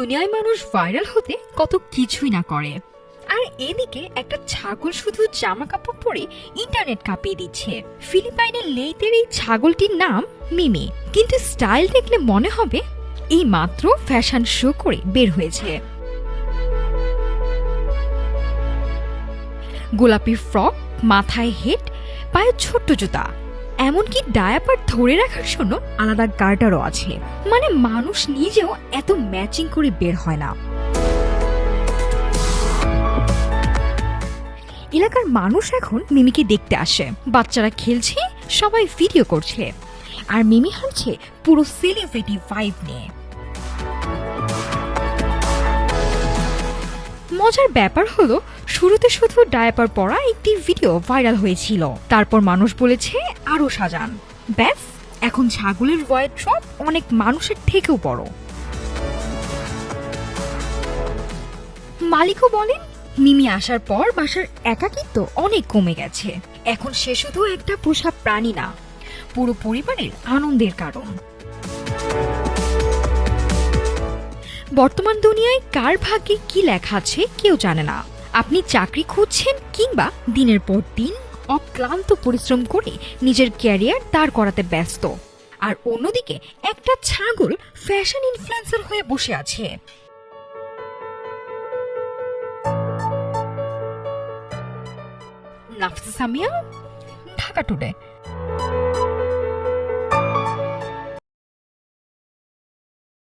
দুনিয়ায় মানুষ ভাইরাল হতে কত কিছুই না করে, আর এদিকে একটা ছাগল শুধু জামা কাপড় পরে ইন্টারনেট কাঁপিয়ে দিচ্ছে। ফিলিপাইনের লেইতের এই ছাগলটির নাম মিমি, কিন্তু স্টাইল দেখলে মনে হবে এই মাত্র ফ্যাশন শো করে বের হয়েছে। গোলাপি ফ্রক, মাথায় হেড, পায়ে ছোট্ট জুতা, এমনকি ডায়াপার ধরে রাখার জন্য আলাদা গার্ডারও আছে। মানে মানুষ নিজেও এত ম্যাচিং করে বের হয় না। এলাকার মানুষ এখন মিমিকে দেখতে আসে, বাচ্চারা খেলছে, সবাই ভিডিও করছে, আর মিমি হাঁটছে পুরো সেলিব্রিটি ভাইব নিয়ে। মজার ব্যাপার হলো, শুরুতে শুধু ডায়াপার পরা একটি ভিডিও ভাইরাল হয়েছিল, তারপর মানুষ বলেছে আরো সাজান। ব্যাস, এখন ছাগলের ওয়ার্ড্রব অনেক মানুষের থেকেও বড়। মালিকও বলেন, মিমি আসার পর বাসার একাকিত্ব অনেক কমে গেছে। এখন সে শুধু একটা পোষা প্রাণী না, পুরো পরিবারের আনন্দের কারণ। বর্তমান দুনিয়ায় কার ভাগ্যে কি লেখা আছে কেউ জানে না। আপনি চাকরি খুঁজছেন কিংবা দিনের পর দিন অক্লান্ত পরিশ্রম করে নিজের ক্যারিয়ার দাঁড় করাতে ব্যস্ত, আর অন্যদিকে একটা ছাগল ফ্যাশন ইনফ্লুয়েন্সার হয়ে বসে আছে। নাফিসা সামিয়া, ঢাকা টুডে।